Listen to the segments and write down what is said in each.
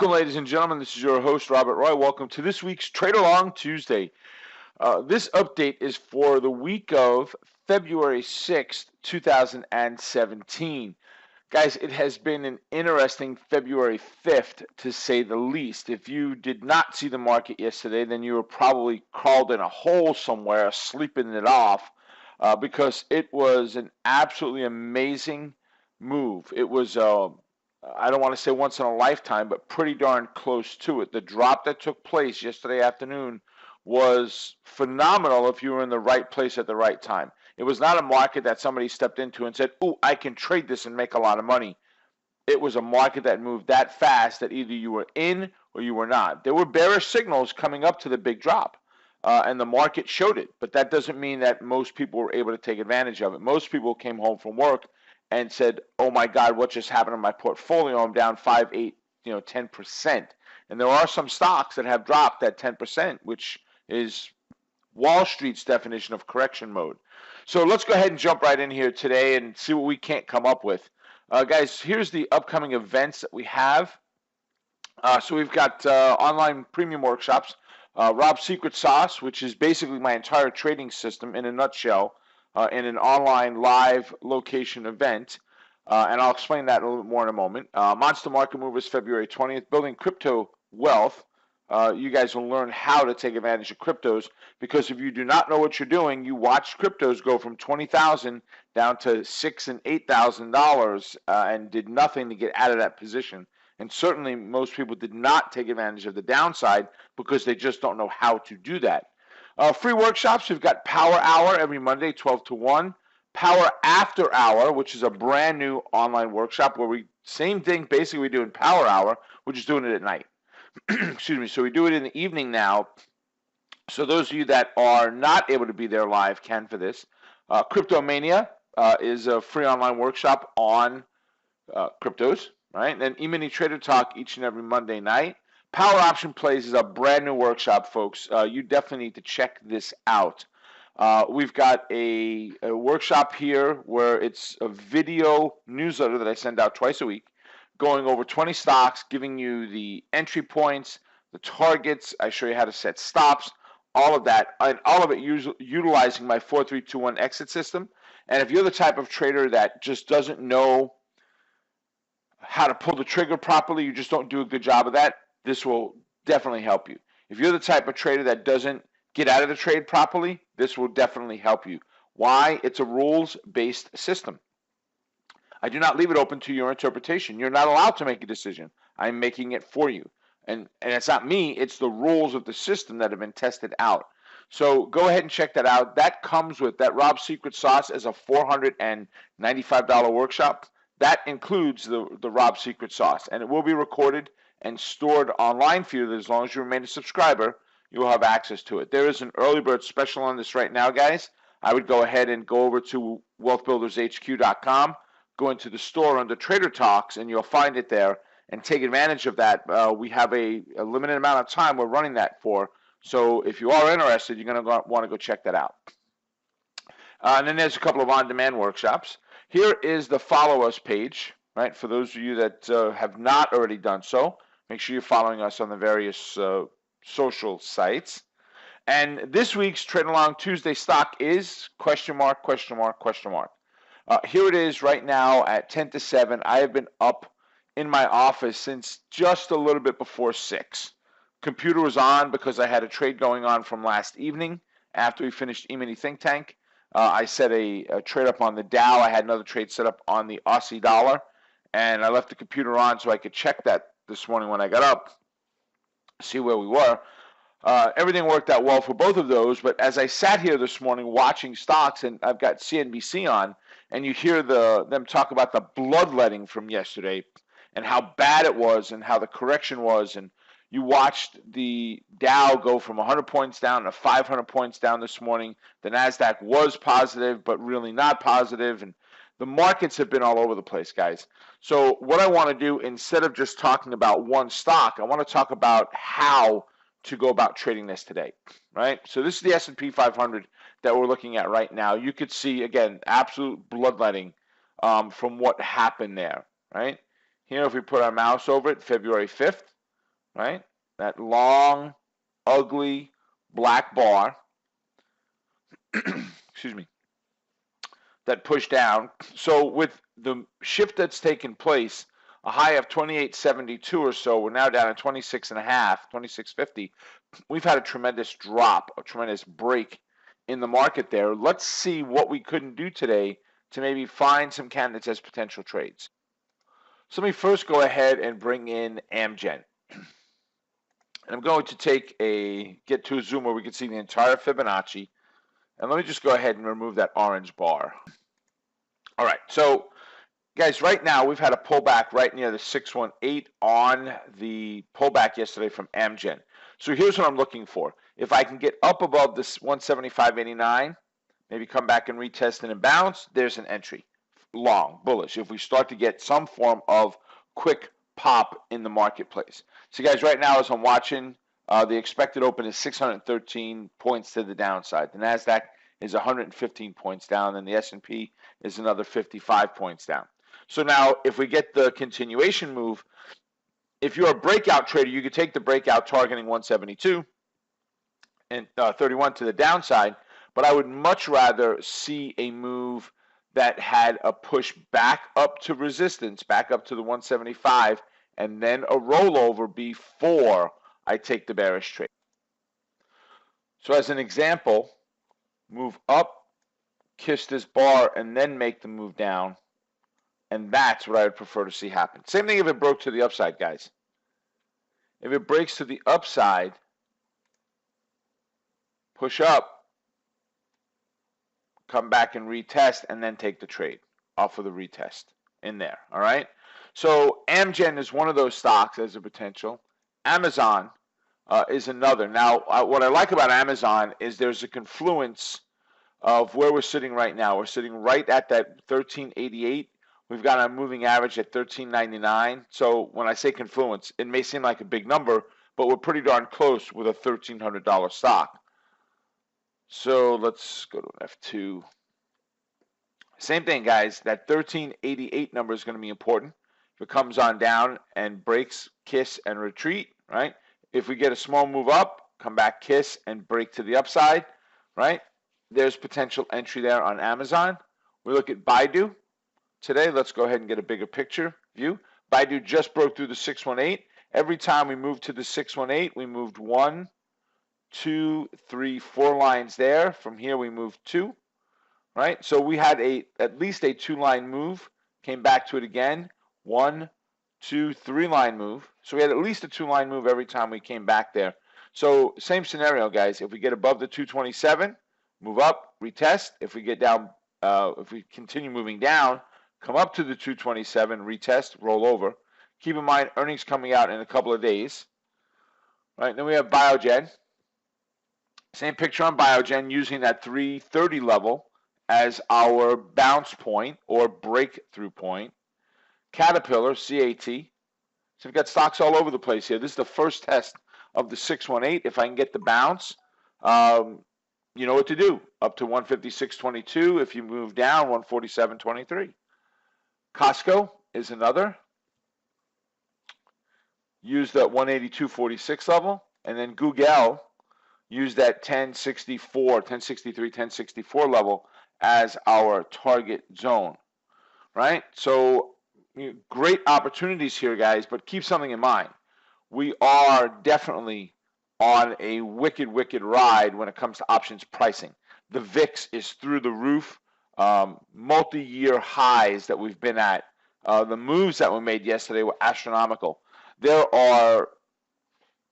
Welcome, ladies and gentlemen. This is your host, Robert Roy. Welcome to this week's Trade Along Tuesday. This update is for the week of February 6th, 2017. Guys, it has been an interesting February 5th, to say the least. If you did not see the market yesterday, then you were probably crawled in a hole somewhere, sleeping it off, because it was an absolutely amazing move. It was I don't want to say once in a lifetime, but pretty darn close to it. The drop that took place yesterday afternoon was phenomenal if you were in the right place at the right time. It was not a market that somebody stepped into and said, "Ooh, I can trade this and make a lot of money." It was a market that moved that fast that either you were in or you were not. There were bearish signals coming up to the big drop, and the market showed it. But that doesn't mean that most people were able to take advantage of it. Most people came home from work and said, "Oh my God, what just happened to my portfolio? I'm down 5, 8, 10%." And there are some stocks that have dropped that 10%, which is Wall Street's definition of correction mode. So let's go ahead and jump right in here today and see what we can't come up with. Guys, here's the upcoming events that we have. So we've got online premium workshops, Rob's Secret Sauce, which is basically my entire trading system in a nutshell, in an online live location event, and I'll explain that a little bit more in a moment. Monster Market Movers, February 20th, Building Crypto Wealth. You guys will learn how to take advantage of cryptos, because if you do not know what you're doing, you watch cryptos go from $20,000 down to $6,000 and $8,000 and did nothing to get out of that position. And certainly most people did not take advantage of the downside because they just don't know how to do that. Free workshops, we've got Power Hour every Monday, 12 to 1. Power After Hour, which is a brand new online workshop where same thing basically we do in Power Hour, we're just doing it at night. Excuse me. So we do it in the evening now. So those of you that are not able to be there live can for this. Cryptomania is a free online workshop on cryptos, right? And then E-mini Trader Talk each and every Monday night. Power Option Plays is a brand new workshop, folks. You definitely need to check this out. We've got a workshop here where it's a video newsletter that I send out twice a week, going over 20 stocks, giving you the entry points, the targets. I show you how to set stops, all of that, and all of it utilizing my 4-3-2-1 exit system. And if you're the type of trader that just doesn't know how to pull the trigger properly, you just don't do a good job of that, this will definitely help you. If you're the type of trader that doesn't get out of the trade properly, this will definitely help you. Why? It's a rules-based system. I do not leave it open to your interpretation. You're not allowed to make a decision. I'm making it for you. And it's not me, it's the rules of the system that have been tested out. So go ahead and check that out. That comes with that Rob's Secret Sauce as a $495 workshop. That includes the Rob's Secret Sauce. And it will be recorded and stored online for you. As long as you remain a subscriber, you will have access to it. There is an early bird special on this right now, guys. I would go ahead and go over to wealthbuildershq.com, go into the store under Trader Talks, and you'll find it there, and take advantage of that. We have a limited amount of time we're running that for. So if you are interested, you're going to want to go check that out. And then there's a couple of on-demand workshops. Here is the Follow Us page, right? For those of you that have not already done so, make sure you're following us on the various social sites. And this week's Trade Along Tuesday stock is ? Here it is right now at 10 to 7. I have been up in my office since just a little bit before 6. Computer was on because I had a trade going on from last evening after we finished E-mini Think Tank. I set a trade up on the Dow. I had another trade set up on the Aussie dollar, and I left the computer on so I could check that this morning when I got up, see where we were. Everything worked out well for both of those, but as I sat here this morning watching stocks, and I've got CNBC on, and you hear them talk about the bloodletting from yesterday and how bad it was and how the correction was, and you watched the Dow go from 100 points down to 500 points down this morning. The NASDAQ was positive, but really not positive, and the markets have been all over the place, guys. So what I want to do, instead of just talking about one stock, I want to talk about how to go about trading this today, right? So this is the S&P 500 that we're looking at right now. You could see, again, absolute bloodletting from what happened there, right? Here, if we put our mouse over it, February 5th, right? That long, ugly black bar, excuse me, that pushed down. So with the shift that's taken place, a high of 28.72 or so, we're now down at 26.5, 26.50. We've had a tremendous drop, a tremendous break in the market there. Let's see what we couldn't do today to maybe find some candidates as potential trades. So let me first go ahead and bring in Amgen. And I'm going to get to a zoom where we can see the entire Fibonacci. And let me just go ahead and remove that orange bar. All right, so guys, right now we've had a pullback right near the 618 on the pullback yesterday from Amgen. So here's what I'm looking for. If I can get up above this 175.89, maybe come back and retest and bounce, there's an entry. Long, bullish, if we start to get some form of quick pop in the marketplace. So guys, right now as I'm watching, the expected open is 613 points to the downside. The NASDAQ is 115 points down, and the S&P is another 55 points down. So now if we get the continuation move, if you're a breakout trader, you could take the breakout targeting 172 and 31 to the downside, but I would much rather see a move that had a push back up to resistance, back up to the 175, and then a rollover before I take the bearish trade. So as an example, move up, kiss this bar, and then make the move down, and that's what I would prefer to see happen. Same thing if it broke to the upside, guys. If it breaks to the upside, push up, come back and retest, and then take the trade off of the retest in there, all right? So Amgen is one of those stocks as a potential. Amazon is another. Now, what I like about Amazon is there's a confluence of where we're sitting right now. We're sitting right at that 1388. We've got a moving average at 1399. So when I say confluence, it may seem like a big number, but we're pretty darn close with a $1,300 stock. So let's go to an F2. Same thing, guys. That 1388 number is going to be important. If it comes on down and breaks, kiss, and retreat, right? If we get a small move up, come back, kiss, and break to the upside, right? There's potential entry there on Amazon. We look at Baidu today. Let's go ahead and get a bigger picture view. Baidu just broke through the 618. Every time we moved to the 618, we moved 1, 2, 3, 4 lines there. From here, we moved 2, right? So we had at least a 2-line move, came back to it again, 1, 2, 3-line move. So we had at least a 2-line move every time we came back there. So same scenario, guys. If we get above the 227, move up, retest. If we get down, if we continue moving down, come up to the 227, retest, roll over. Keep in mind, earnings coming out in a couple of days. Right, then we have Biogen. Same picture on Biogen, using that 330 level as our bounce point or breakthrough point. Caterpillar, CAT. So we've got stocks all over the place here. This is the first test of the 618. If I can get the bounce, you know what to do. Up to 156.22. If you move down, 147.23. Costco is another. Use that 182.46 level. And then Google, use that 1063, 1064 level as our target zone. Right? So great opportunities here, guys, but keep something in mind. We are definitely on a wicked, wicked ride when it comes to options pricing. The VIX is through the roof, multi-year highs that we've been at. The moves that were made yesterday were astronomical. There are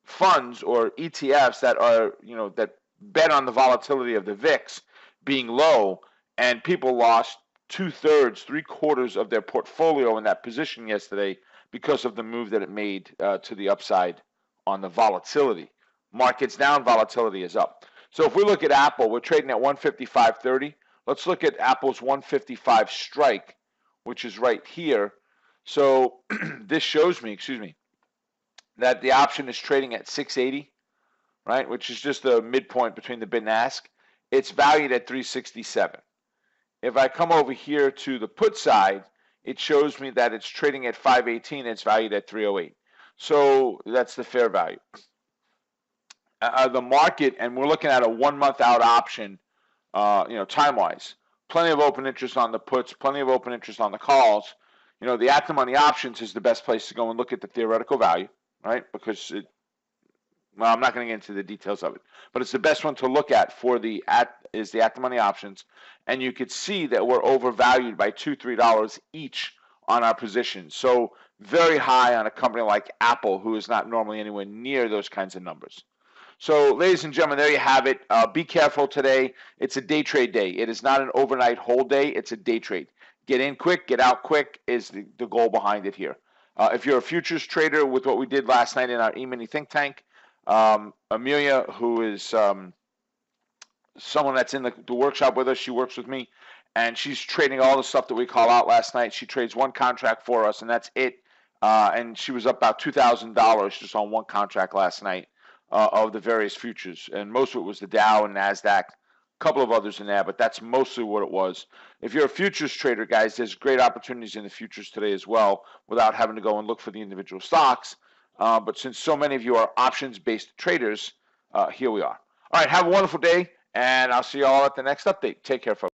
funds or ETFs that are, that bet on the volatility of the VIX being low, and people lost 2/3, 3/4 of their portfolio in that position yesterday because of the move that it made to the upside on the volatility. Markets down, volatility is up. So if we look at Apple, we're trading at 155.30. Let's look at Apple's 155 strike, which is right here. So this shows me, that the option is trading at 680, right, which is just the midpoint between the bid and ask. It's valued at 367. If I come over here to the put side, it shows me that it's trading at 518 and it's valued at 308. So that's the fair value. The market, and we're looking at a 1 month out option, time wise. Plenty of open interest on the puts, plenty of open interest on the calls. The at the money options is the best place to go and look at the theoretical value, right? Because well, I'm not going to get into the details of it, but it's the best one to look at for the at the money options, and you could see that we're overvalued by $2-3 each on our positions. So very high on a company like Apple, who is not normally anywhere near those kinds of numbers. So, ladies and gentlemen, there you have it. Be careful today. It's a day trade day. It is not an overnight hold day. It's a day trade. Get in quick, get out quick is the goal behind it here. If you're a futures trader with what we did last night in our E-mini think tank, Amelia, who is someone that's in the workshop with us, she works with me, and she's trading all the stuff that we call out last night. She trades one contract for us, and that's it. And she was up about $2,000 just on one contract last night. Of the various futures, and most of it was the Dow and NASDAQ, a couple of others in there, but that's mostly what it was. If you're a futures trader, guys, there's great opportunities in the futures today as well without having to go and look for the individual stocks. But since so many of you are options-based traders, here we are. All right, have a wonderful day, and I'll see you all at the next update. Take care, folks.